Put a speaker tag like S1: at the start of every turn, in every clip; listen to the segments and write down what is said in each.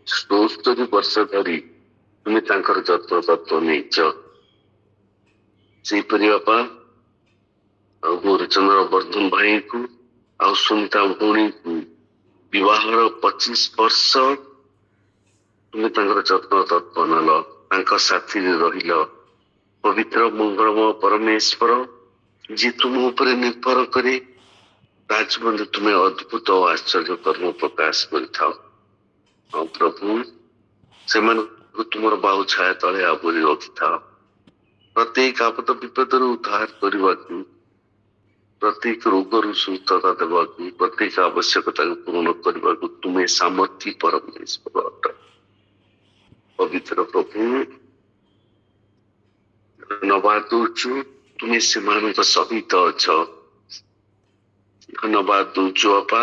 S1: 70 ବର୍ଷ ଧରି ତୁମେ ତାଙ୍କର ଯତ୍ନ ତତ୍ତ୍ୱ ନେଇଛ। ସେହିପରି ବାପା ଆଉ ଗୌରଚନ୍ଦ୍ର ବର୍ଦ୍ଧନ ଭାଇଙ୍କୁ ଆଉ ସୁନିତା ଭଉଣୀଙ୍କୁ ବିବାହର 25 ବର୍ଷ ତୁମେ ତାଙ୍କର ଯତ୍ନ ତତ୍ତ୍ୱ ନେଲ, ତାଙ୍କ ସାଥିରେ ରହିଲ। ପବିତ୍ର ମଙ୍ଗଳମୟ ପରମେଶ୍ୱର ଯିଏ ତୁମ ଉପରେ ନିର୍ଭର କରେ, ତା ଜୀବନରେ ତୁମେ ଅଦ୍ଭୁତ ଓ ଆଶ୍ଚର୍ଯ୍ୟ କର୍ମ ପ୍ରକାଶ କରିଥାଅ। ହଁ ପ୍ରଭୁ, ସେମାନଙ୍କୁ ତୁମର ବାହୁ ଛାୟା ତଳେ ଆବୋରି ରଖିଥାଅ। ପ୍ରତ୍ୟେକ ଆପଦ ବିପଦରୁ ଉଦ୍ଧାର କରିବାକୁ, ପ୍ରତ୍ୟେକ ରୋଗରୁ ସୁସ୍ଥତା ଦେବାକୁ, ପ୍ରତ୍ୟେକ ଆବଶ୍ୟକତାକୁ ପୂରଣ କରିବାକୁ ତୁମେ ସାମର୍ଥ୍ୟ ପରମେଶ୍ୱର ଅଟ। ପବିତ୍ର ପ୍ରଭୁ, ଧନ୍ୟବାଦ ଦଉଛୁ ତୁମେ ସେମାନଙ୍କ ସହିତ ଅଛ। ଧନ୍ୟବାଦ ଦଉଛୁ ବାପା,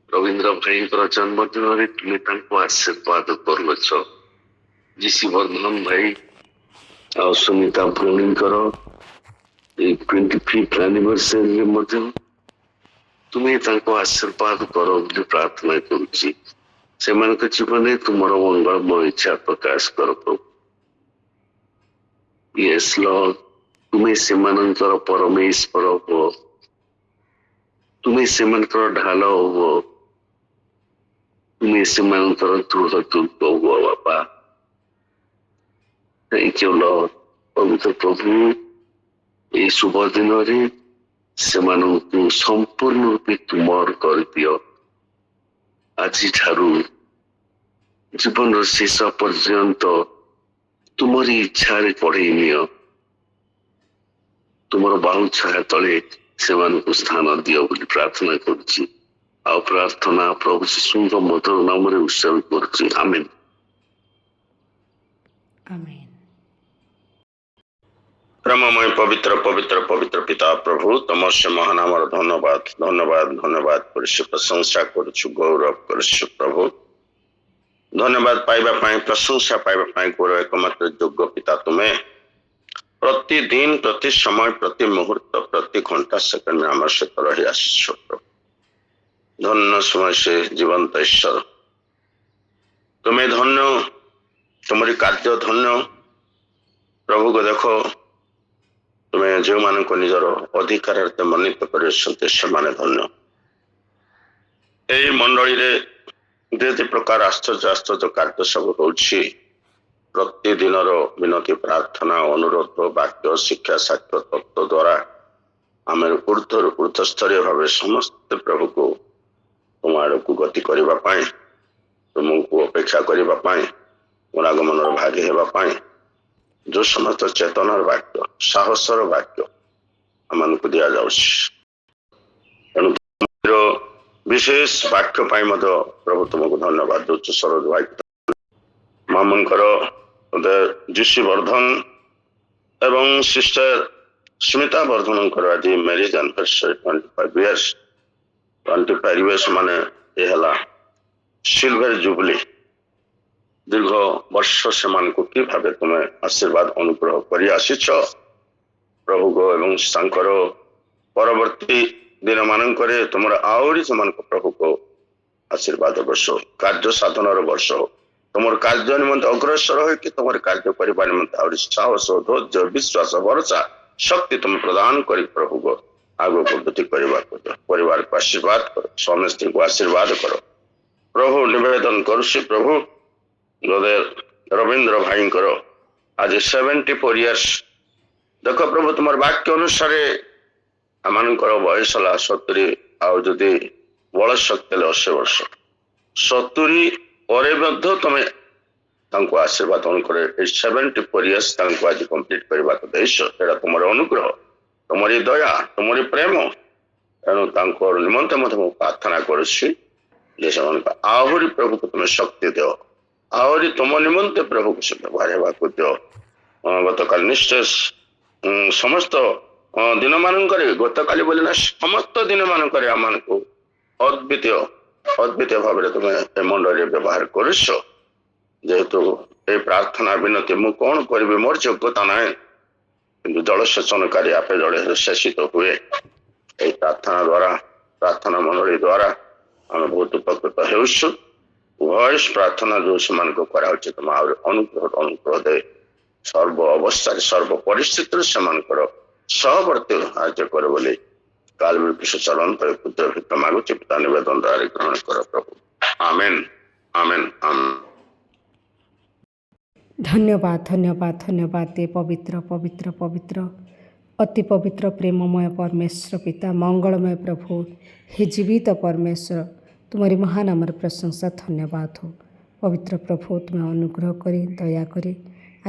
S1: ରବୀନ୍ଦ୍ର ଭାଇଙ୍କର ଜନ୍ମଦିନରେ ତୁମେ ତାଙ୍କୁ ଆଶୀର୍ବାଦ କରୁଅଛ। ଯିଶି ବର୍ଦ୍ଧନ ଭାଇ ଆଉ ସୁନିତା ଭଉଣୀଙ୍କର ଏଇ 25th ଆନିଭର୍ସରୀରେ ମଧ୍ୟ ତୁମେ ତାଙ୍କୁ ଆଶୀର୍ବାଦ କର ବୋଲି ପ୍ରାର୍ଥନା କରୁଛି। ସେମାନଙ୍କ ଜୀବନରେ ତୁମର ମଙ୍ଗଳମୟ ଇଚ୍ଛା ପ୍ରକାଶ କର ପ୍ରଭୁ। ୟେସ୍ ଲର୍ଡ, ତୁମେ ସେମାନଙ୍କର ପରମେଶ୍ୱର ହୁଅ, ତୁମେ ସେମାନଙ୍କର ଢାଲ ହୁଅ, ତୁମେ ସେମାନଙ୍କର ଦୃଢ଼ ଦୁର୍ଗ ହୁଅ ବାପା। Thank you lord. ପବିତ୍ର ପ୍ରଭୁ, এই শুভ দিନରେ ସେମାନଙ୍କୁ ସମ୍ପୂର୍ଣ୍ଣ ରୂପେ ତୁମର କରିଦିଅ। ଆଜିଠାରୁ ଜୀବନର ଶେଷ ପର୍ଯ୍ୟନ୍ତ ତୁମରି ଇଚ୍ଛାରେ କଢ଼େଇ ନିଅ। ତୁମର ବାହୁ ଛାୟା ତଳେ ସେମାନଙ୍କୁ ସ୍ଥାନ ଦିଅ ବୋଲି ପ୍ରାର୍ଥନା କରୁଛି। ଆଉ ପ୍ରାର୍ଥନା ପ୍ରଭୁ ଯୀଶୁଙ୍କ ମଧୁର ନାମରେ ଉତ୍ସର୍ଗ କରୁଛି। ଆମେନ୍।
S2: ଆମେନ୍।
S3: ପ୍ରେମମୟ ପବିତ୍ର ପବିତ୍ର ପବିତ୍ର ପିତା ପ୍ରଭୁ, ତମର ସେ ମହାନାମର ଧନ୍ୟବାଦ ଧନ୍ୟବାଦ ଧନ୍ୟବାଦ କରୁଛୁ, ପ୍ରଶଂସା କରୁଛୁ, ଗୌରବ କରୁଛୁ ପ୍ରଭୁ। ଧନ୍ୟବାଦ ପାଇବା ପାଇଁ, ପ୍ରଶଂସା ପାଇବା ପାଇଁ ଗୌରବ ଏକମାତ୍ର ଯୋଗ୍ୟ ପିତା ତୁମେ। ପ୍ରତିଦିନ, ପ୍ରତି ସମୟ, ପ୍ରତି ମୁହୂର୍ତ୍ତ, ପ୍ରତି ଘଣ୍ଟା ସେକେଣ୍ଡରେ ଆମର ସହିତ ରହି ଆସିଛ ପ୍ରଭୁ। ଧନ୍ୟ ସମୟ ସେ ଜୀବନ୍ତ ଈଶ୍ୱର, ତୁମେ ଧନ୍ୟ, ତୁମରି କାର୍ଯ୍ୟ ଧନ୍ୟ ପ୍ରଭୁକୁ। ଦେଖ, ତୁମେ ଯେଉଁମାନଙ୍କୁ ନିଜର ଅଧିକାରରେ ମନୋନୀତ କରିଛନ୍ତି ସେମାନେ ଧନ୍ୟ। ଏହି ମଣ୍ଡଳୀରେ ଯେତେ ପ୍ରକାର ଆଶ୍ଚର୍ଯ୍ୟ ଆଶ୍ଚର୍ଯ୍ୟ କାର୍ଯ୍ୟ ସବୁ ହେଉଛି, ପ୍ରତିଦିନର ବିନତି, ପ୍ରାର୍ଥନା, ଅନୁରୋଧ, ବାକ୍ୟ, ଶିକ୍ଷା, ସାକ୍ଷ୍ୟ, ତତ୍ତ୍ୱ ଦ୍ୱାରା ଆମେ ଊର୍ଦ୍ଧ୍ୱରୁ ଊର୍ଦ୍ଧ୍ୱସ୍ତରୀୟ ଭାବେ ସମସ୍ତେ ପ୍ରଭୁକୁ ତୁମ ଆଡ଼କୁ ଗତି କରିବା ପାଇଁ, ତୁମକୁ ଅପେକ୍ଷା କରିବା ପାଇଁ, ପୁନରାଗମନର ଭାଗୀ ହେବା ପାଇଁ ଯେଉଁ ସମସ୍ତ ଚେତନାର ବାକ୍ୟ, ସାହସର ବାକ୍ୟ ଆମମାନଙ୍କୁ ଦିଆଯାଉଛି, ତେଣୁ ତୁମର ବିଶେଷ ବାକ୍ୟ ପାଇଁ ମଧ୍ୟ ପ୍ରଭୁ ତୁମକୁ ଧନ୍ୟବାଦ ଦେଉଛୁ। ସରୋଜ ଭାଇ ମାମାଙ୍କର ଯିଶି ବର୍ଦ୍ଧନ ଏବଂ ସିଷ୍ଟର ସ୍ମିତା ବର୍ଦ୍ଧନଙ୍କର ଆଜି ମ୍ୟାରେଜ ଆନିଭର୍ସରୀ 25 ଇୟର୍ସ ମାନେ ଏ ହେଲା ସିଲଭର ଜୁବଲି। ଦୀର୍ଘ ବର୍ଷ ସେମାନଙ୍କୁ କି ଭାବେ ତୁମେ ଆଶୀର୍ବାଦ ଅନୁଗ୍ରହ କରି ଆସିଛ ପ୍ରଭୁଙ୍କ, ଏବଂ ତାଙ୍କର ପରବର୍ତ୍ତୀ ଦିନ ମାନଙ୍କରେ ତୁମର ଆହୁରି ସେମାନଙ୍କ ପ୍ରଭୁକୁ ଆଶୀର୍ବାଦ ବର୍ଷ, କାର୍ଯ୍ୟ ସାଧନର ବର୍ଷ, ତୁମର କାର୍ଯ୍ୟ ନିମନ୍ତେ ଅଗ୍ରସର ହୋଇକି ତୁମର କାର୍ଯ୍ୟ କରିବା ନିମନ୍ତେ ଆହୁରି ସାହସ, ଧୈର୍ଯ୍ୟ, ବିଶ୍ୱାସ, ଭରସା, ଶକ୍ତି ତୁମେ ପ୍ରଦାନ କରି ପ୍ରଭୁକୁ ଆଗକୁ ବୃଦ୍ଧି କରିବାକୁ ଦିଅ। ପରିବାରକୁ ଆଶୀର୍ବାଦ କର, ସମସ୍ତଙ୍କୁ ଆଶୀର୍ବାଦ କର ପ୍ରଭୁ। ନିବେଦନ କରୁଛି ପ୍ରଭୁ, ରବୀନ୍ଦ୍ର ଭାଇଙ୍କର ଆଜି 74 ଇୟର୍ସ। ଦେଖ ପ୍ରଭୁ, ତୁମର ବାକ୍ୟ ଅନୁସାରେ ଆମମାନଙ୍କର ବୟସ ହେଲା 70, ଆଉ ଯଦି ବଳ ଶକ୍ତି ହେଲେ 80 ବର୍ଷ। 70 ପରେ ମଧ୍ୟ ତମେ ତାଙ୍କୁ ଆଶୀର୍ବାଦ ଅନୁକରେ ଏଇ 74 ଇୟର୍ସ ତାଙ୍କୁ ଆଜି କମ୍ପ୍ଲିଟ କରିବାକୁ ଦେଇଛ। ଏଇଟା ତୁମର ଅନୁଗ୍ରହ, ତୁମରି ଦୟା, ତୁମରି ପ୍ରେମ। ତେଣୁ ତାଙ୍କର ନିମନ୍ତେ ମଧ୍ୟ ମୁଁ ପ୍ରାର୍ଥନା କରୁଛି ଯେ ସେମାନଙ୍କୁ ଆହୁରି ପ୍ରଭୁକୁ ତୁମେ ଶକ୍ତି ଦିଅ, ଆହୁରି ତୁମ ନିମନ୍ତେ ପ୍ରଭୁକୁ ସେ ବ୍ୟବହାର ହେବାକୁ ଦିଅ। ଗତକାଲି ନିଶ୍ଚୟ ସମସ୍ତ ଦିନ ମାନଙ୍କରେ, ଗତକାଲି ବୋଲି ନା ସମସ୍ତ ଦିନ ମାନଙ୍କରେ ଆମମାନଙ୍କୁ ଅଦ୍ବିତୀୟ ଭାବରେ ତୁମେ ଏ ମଣ୍ଡଳରେ ବ୍ୟବହାର କରୁଛ। ଯେହେତୁ এই ପ୍ରାର୍ଥନା ବିନତି, ମୁଁ କଣ କରିବି, ମୋର ଯୋଗ୍ୟତା ନାହିଁ, କିନ୍ତୁ ଜଳସେଚନକାରୀ ଆପେ ଜଳେ ଶେଷିତ ହୁଏ। এই ପ୍ରାର୍ଥନା ଦ୍ୱାରା, ପ୍ରାର୍ଥନା ମଣ୍ଡଳୀ ଦ୍ୱାରା ଆମେ ବହୁତ ଉପକୃତ ହେଉଛୁ। ଭଏସ୍ ପ୍ରାର୍ଥନା ଯୋଉ ସେମାନଙ୍କୁ କରାହଉଛି ତୁମ ଆହୁରି ଅନୁଗ୍ରହ ଦେ ସର୍ବ ଅବସ୍ଥାରେ ସର୍ବ ପରିସ୍ଥିତିରେ ସେମାନଙ୍କର ସହବର୍ତ୍ତୀ ସାହାଯ୍ୟ କର ବୋଲି କାଲବରୀ କୃଷ୍ଣ ଚରଣ ତଳେ ପୁତ୍ର ଭିତ ମାଗୁଛି ପିତା ନିବେଦନ ଦ୍ୱାରା ଗ୍ରହଣ କର ପ୍ରଭୁ। ଆମେନ୍ ଆମେନ୍ ଆମେନ୍।
S2: ଧନ୍ୟବାଦ ଧନ୍ୟବାଦ ଧନ୍ୟବାଦ ଦେ ପବିତ୍ର ପବିତ୍ର ପବିତ୍ର ଅତି ପବିତ୍ର ପ୍ରେମମୟ ପରମେଶ୍ୱର ପିତା ମଙ୍ଗଳମୟ ପ୍ରଭୁ ହେ ଜୀବିତ ପରମେଶ୍ୱର ତୁମରି ମହାନାମର ପ୍ରଶଂସା ଧନ୍ୟବାଦ ହଉ। ପବିତ୍ର ପ୍ରଭୁ ତୁମେ ଅନୁଗ୍ରହ କରି ଦୟାକରି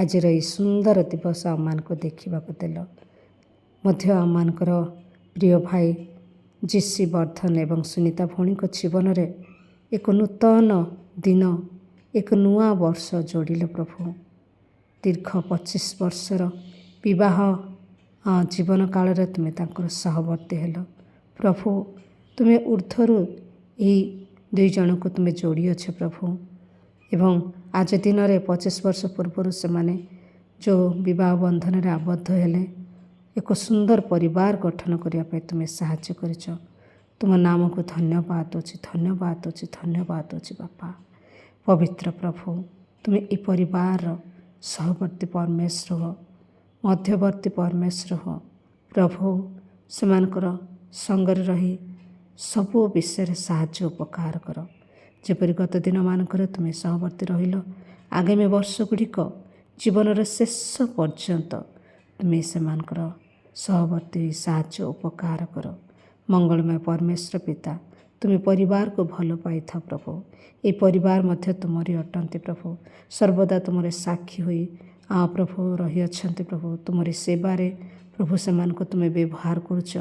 S2: ଆଜିର ଏହି ସୁନ୍ଦର ଦିବସ ଆମମାନଙ୍କୁ ଦେଖିବାକୁ ଦେଲ। ମଧ୍ୟ ଆମମାନଙ୍କର ପ୍ରିୟ ଭାଇ ଜିସି ବର୍ଦ୍ଧନ ଏବଂ ସୁନିତା ଭଉଣୀଙ୍କ ଜୀବନରେ ଏକ ନୂତନ ଦିନ ଏକ ନୂଆ ବର୍ଷ ଯୋଡ଼ିଲ ପ୍ରଭୁ। ଦୀର୍ଘ 25 ବର୍ଷର ବିବାହ ଜୀବନ କାଳରେ ତୁମେ ତାଙ୍କର ସହବର୍ତ୍ତୀ ହେଲ ପ୍ରଭୁ। ତୁମେ ଉର୍ଦ୍ଧ୍ୱରୁ ଏହି ଦୁଇ ଜଣଙ୍କୁ ତୁମେ ଯୋଡ଼ିଅଛ ପ୍ରଭୁ ଏବଂ ଆଜି ଦିନରେ 25 ବର୍ଷ ପୂର୍ବରୁ ସେମାନେ ଯେଉଁ ବିବାହ ବନ୍ଧନରେ ଆବଦ୍ଧ ହେଲେ ଏକ ସୁନ୍ଦର ପରିବାର ଗଠନ କରିବା ପାଇଁ ତୁମେ ସାହାଯ୍ୟ କରିଛ। ତୁମ ନାମକୁ ଧନ୍ୟବାଦ ଦେଉଛି ଧନ୍ୟବାଦ ଦେଉଛି ଧନ୍ୟବାଦ ଦେଉଛି ବାପା। ପବିତ୍ର ପ୍ରଭୁ ତୁମେ ଏ ପରିବାରର ସହବର୍ତ୍ତୀ ପରମେଶ୍ୱର ହୁଅ, ମଧ୍ୟବର୍ତ୍ତୀ ପରମେଶ୍ୱର ହୁଅ ପ୍ରଭୁ। ସେମାନଙ୍କର ସଙ୍ଗରେ ରହି ସବୁ ବିଷୟରେ ସାହାଯ୍ୟ ଉପକାର କର। ଯେପରି ଗତ ଦିନମାନଙ୍କରେ ତୁମେ ସହବର୍ତ୍ତୀ ରହିଲ, ଆଗାମୀ ବର୍ଷଗୁଡ଼ିକ ଜୀବନର ଶେଷ ପର୍ଯ୍ୟନ୍ତ ତୁମେ ସେମାନଙ୍କର ସହବର୍ତ୍ତୀ ସାହାଯ୍ୟ ଉପକାର କର। ମଙ୍ଗଳମୟ ପରମେଶ୍ୱର ପିତା ତୁମେ ପରିବାରକୁ ଭଲ ପାଇଥାଅ ପ୍ରଭୁ। ଏ ପରିବାର ମଧ୍ୟ ତୁମରି ଅଟନ୍ତି ପ୍ରଭୁ। ସର୍ବଦା ତୁମର ସାକ୍ଷୀ ହୋଇ ପ୍ରଭୁ ରହିଅଛନ୍ତି ପ୍ରଭୁ। ତୁମରି ସେବାରେ ପ୍ରଭୁ ସେମାନଙ୍କୁ ତୁମେ ବ୍ୟବହାର କରୁଛ।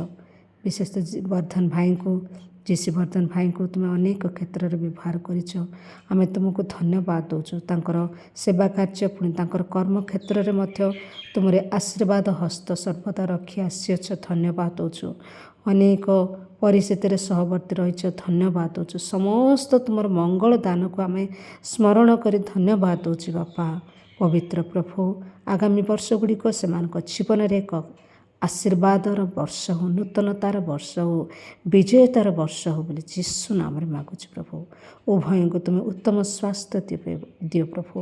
S2: ବିଶେଷ ବର୍ଦ୍ଧନ ଭାଇଙ୍କୁ ଜିସି ବର୍ଦ୍ଧନ ଭାଇଙ୍କୁ ତୁମେ ଅନେକ କ୍ଷେତ୍ରରେ ବ୍ୟବହାର କରିଛ। ଆମେ ତୁମକୁ ଧନ୍ୟବାଦ ଦେଉଛୁ। ତାଙ୍କର ସେବା କାର୍ଯ୍ୟ ପୁଣି ତାଙ୍କର କର୍ମକ୍ଷେତ୍ରରେ ମଧ୍ୟ ତୁମର ଆଶୀର୍ବାଦ ହସ୍ତ ସର୍ବଦା ରଖି ଆସିଅଛ। ଧନ୍ୟବାଦ ଦେଉଛୁ। ଅନେକ ପରିସ୍ଥିତିରେ ସହବର୍ତ୍ତୀ ରହିଛ। ଧନ୍ୟବାଦ ଦେଉଛୁ। ସମସ୍ତ ତୁମର ମଙ୍ଗଳ ଦାନକୁ ଆମେ ସ୍ମରଣ କରି ଧନ୍ୟବାଦ ଦେଉଛି ବାପା। ପବିତ୍ର ପ୍ରଭୁ ଆଗାମୀ ବର୍ଷଗୁଡ଼ିକ ସେମାନଙ୍କ ଜୀବନରେ ଏକ ଆଶୀର୍ବାଦର ବର୍ଷ ହେଉ, ନୂତନତାର ବର୍ଷ ହେଉ, ବିଜୟତାର ବର୍ଷ ହେଉ ବୋଲି ଯୀଶୁ ନାମରେ ମାଗୁଛି ପ୍ରଭୁ। ଉଭୟଙ୍କୁ ତୁମେ ଉତ୍ତମ ସ୍ୱାସ୍ଥ୍ୟ ଦିଅ ପ୍ରଭୁ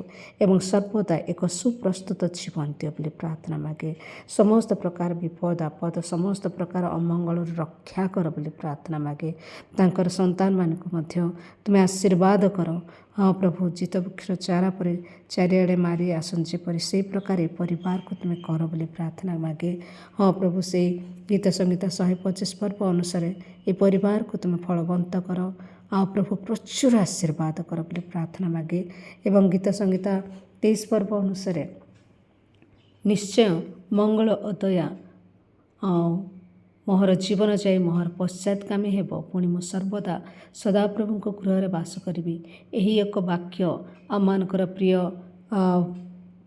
S2: ଏବଂ ସର୍ବଦା ଏକ ସୁପ୍ରସ୍ତୁତ ଜୀବନ ଦିଅ ବୋଲି ପ୍ରାର୍ଥନା ମାଗେ। ସମସ୍ତ ପ୍ରକାର ବିପଦ ଆପଦ ସମସ୍ତ ପ୍ରକାର ଅମଙ୍ଗଳରୁ ରକ୍ଷା କର ବୋଲି ପ୍ରାର୍ଥନା ମାଗେ। ତାଙ୍କର ସନ୍ତାନମାନଙ୍କୁ ମଧ୍ୟ ତୁମେ ଆଶୀର୍ବାଦ କର। ପ୍ରଭୁ ଜିତ ବୃକ୍ଷ ଚାରା ପରେ ଚାରିଆଡ଼େ ମାରି ଆସନ୍ତି ଯେପରି ସେହି ପ୍ରକାର ଏ ପରିବାରକୁ ତୁମେ କର ବୋଲି ପ୍ରାର୍ଥନା ମାଗେ। ପ୍ରଭୁ ସେଇ ଗୀତ ସଂହିତା 125 ପର୍ବ ଅନୁସାରେ ଏ ପରିବାରକୁ ତୁମେ ଫଳବନ୍ତ କର। ପ୍ରଭୁ ପ୍ରଚୁର ଆଶୀର୍ବାଦ କର ବୋଲି ପ୍ରାର୍ଥନା ମାଗେ। ଏବଂ ଗୀତ ସଂହିତା 23 ପର୍ବ ଅନୁସାରେ ନିଶ୍ଚୟ ମଙ୍ଗଳ ଓ ଦୟା ମୋହର ଜୀବନ ଯାଇ ମୋହର ପଶ୍ଚାତଗାମୀ ହେବ। ପୁଣି ମୁଁ ସର୍ବଦା ସଦାପ୍ରଭୁଙ୍କ ଗୃହରେ ବାସ କରିବି। ଏହି ଏକ ବାକ୍ୟ ଆମମାନଙ୍କର ପ୍ରିୟ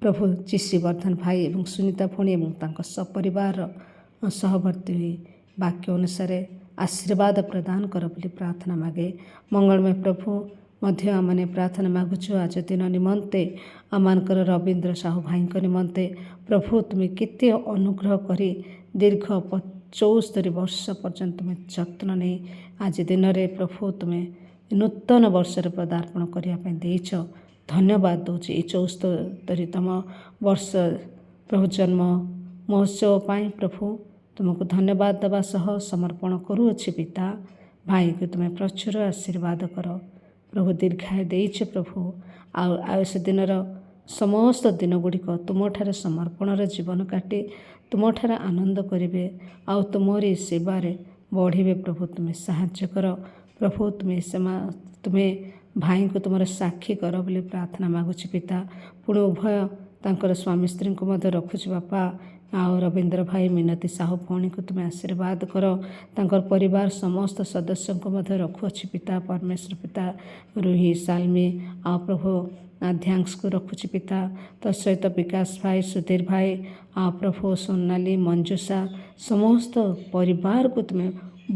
S2: ପ୍ରଭୁ ଜିସି ବର୍ଦ୍ଧନ ଭାଇ ଏବଂ ସୁନିତା ଭଉଣୀ ଏବଂ ତାଙ୍କ ସପରିବାରର ସହବର୍ତ୍ତୀ ହୋଇ ବାକ୍ୟ ଅନୁସାରେ ଆଶୀର୍ବାଦ ପ୍ରଦାନ କର ବୋଲି ପ୍ରାର୍ଥନା ମାଗେ। ମଙ୍ଗଳମୟ ପ୍ରଭୁ ମଧ୍ୟ ଆମମାନେ ପ୍ରାର୍ଥନା ମାଗୁଛୁ ଆଜି ଦିନ ନିମନ୍ତେ ଆମମାନଙ୍କର ରବୀନ୍ଦ୍ର ସାହୁ ଭାଇଙ୍କ ନିମନ୍ତେ ପ୍ରଭୁ ତୁମେ କେତେ ଅନୁଗ୍ରହ କରି ଦୀର୍ଘ 74 ବର୍ଷ ପର୍ଯ୍ୟନ୍ତ ତୁମେ ଯତ୍ନ ନେଇ ଆଜି ଦିନରେ ପ୍ରଭୁ ତୁମେ ନୂତନ ବର୍ଷରେ ପଦାର୍ପଣ କରିବା ପାଇଁ ଦେଇଛ। ଧନ୍ୟବାଦ ଦେଉଛି। ଏହି 74ତମ ବର୍ଷ ପ୍ରଭୁ ଜନ୍ମ ମହୋତ୍ସବ ପାଇଁ ପ୍ରଭୁ ତୁମକୁ ଧନ୍ୟବାଦ ଦେବା ସହ ସମର୍ପଣ କରୁଅଛି ପିତା। ଭାଇକୁ ତୁମେ ପ୍ରଚୁର ଆଶୀର୍ବାଦ କର ପ୍ରଭୁ। ଦୀର୍ଘାୟୁ ଦେଇଛ ପ୍ରଭୁ। ଆଉ ସେଦିନର ସମସ୍ତ ଦିନଗୁଡ଼ିକ ତୁମଠାରେ ସମର୍ପଣର ଜୀବନ କାଟି ତୁମଠାରେ ଆନନ୍ଦ କରିବେ ଆଉ ତୁମରି ସେବାରେ ବଢ଼ିବେ ପ୍ରଭୁ। ତୁମେ ସାହାଯ୍ୟ କର ପ୍ରଭୁ। ତୁମେ ଭାଇଙ୍କୁ ତୁମର ସାକ୍ଷୀ କର ବୋଲି ପ୍ରାର୍ଥନା ମାଗୁଛି ପିତା। ପୁଣି ଉଭୟ ତାଙ୍କର ସ୍ୱାମୀ ସ୍ତ୍ରୀଙ୍କୁ ମଧ୍ୟ ରଖୁଛି ବାପା। ଆଉ ରବୀନ୍ଦ୍ର ଭାଇ ମିନତୀ ସାହୁ ଭଉଣୀଙ୍କୁ ତୁମେ ଆଶୀର୍ବାଦ କର। ତାଙ୍କର ପରିବାର ସମସ୍ତ ସଦସ୍ୟଙ୍କୁ ମଧ୍ୟ ରଖୁଅଛି ପିତା। ପରମେଶ୍ୱର ପିତା ରୁହି ସାଲମୀ ଆଉ ପ୍ରଭୁ ଧ୍ୟାଙ୍ଗସକୁ ରଖୁଛି ପିତା। ତ ସହିତ ବିକାଶ ଭାଇ ସୁଧୀର ଭାଇ ଆଉ ପ୍ରଭୁ ସୋନାଲି ମଞ୍ଜୁଷା ସମସ୍ତ ପରିବାରକୁ ତୁମେ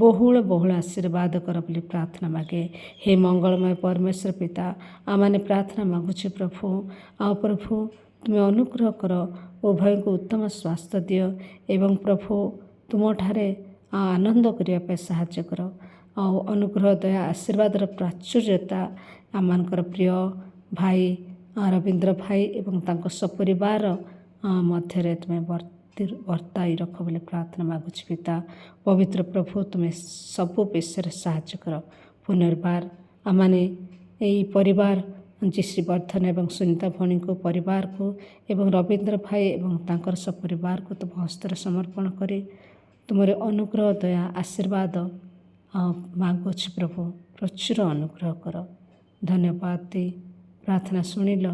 S2: ବହୁଳ ଆଶୀର୍ବାଦ କର ବୋଲି ପ୍ରାର୍ଥନା ମାଗେ। ହେ ମଙ୍ଗଳମୟ ପରମେଶ୍ୱର ପିତା ଆମମାନେ ପ୍ରାର୍ଥନା ମାଗୁଛୁ ପ୍ରଭୁ। ଆଉ ପ୍ରଭୁ ତୁମେ ଅନୁଗ୍ରହ କର ଉଭୟଙ୍କୁ ଉତ୍ତମ ସ୍ୱାସ୍ଥ୍ୟ ଦିଅ ଏବଂ ପ୍ରଭୁ ତୁମଠାରେ ଆନନ୍ଦ କରିବା ପାଇଁ ସାହାଯ୍ୟ କର। ଆଉ ଅନୁଗ୍ରହ ଦୟା ଆଶୀର୍ବାଦର ପ୍ରାଚୁର୍ଯ୍ୟତା ଆମମାନଙ୍କର ପ୍ରିୟ ଭାଇ ରବୀନ୍ଦ୍ର ଭାଇ ଏବଂ ତାଙ୍କ ସପରିବାର ମଧ୍ୟରେ ତୁମେ ବର୍ତ୍ତାଇ ରଖ ବୋଲି ପ୍ରାର୍ଥନା ମାଗୁଛି ପିତା। ପବିତ୍ର ପ୍ରଭୁ ତୁମେ ସବୁ ବିଷୟରେ ସାହାଯ୍ୟ କର। ପୁନର୍ବାର ଆମମାନେ ଏହି ପରିବାର ଶ୍ରୀ ବର୍ଦ୍ଧନ ଏବଂ ସୁନିତା ଭଉଣୀଙ୍କୁ ପରିବାରକୁ ଏବଂ ରବୀନ୍ଦ୍ର ଭାଇ ଏବଂ ତାଙ୍କର ସପରିବାରକୁ ତୁମ ହସ୍ତରେ ସମର୍ପଣ କରି ତୁମର ଅନୁଗ୍ରହ ଦୟା ଆଶୀର୍ବାଦ ମାଗୁଛି ପ୍ରଭୁ। ପ୍ରଚୁର ଅନୁଗ୍ରହ କର। ଧନ୍ୟବାଦ ଦେଇ ପ୍ରାର୍ଥନା ଶୁଣିଲ,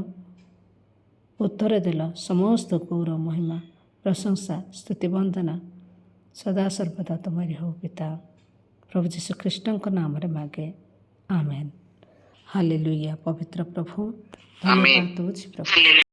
S2: ଉତ୍ତର ଦେଲ। ସମସ୍ତ ଗୌରବ ମହିମା ପ୍ରଶଂସା ସ୍ତୁତି ବନ୍ଦନା ସଦା ସର୍ବଦା ତୁମରି ହଉ ପିତା। ପ୍ରଭୁ ଯୀଶୁ ଖ୍ରୀଷ୍ଟଙ୍କ ନାମରେ ମାଗେ, ଆମେନ୍। ହାଲେଲୁୟା। ପବିତ୍ର ପ୍ରଭୁ ଧନ୍ୟବାଦ ଦେଉଛି ପ୍ରଭୁ।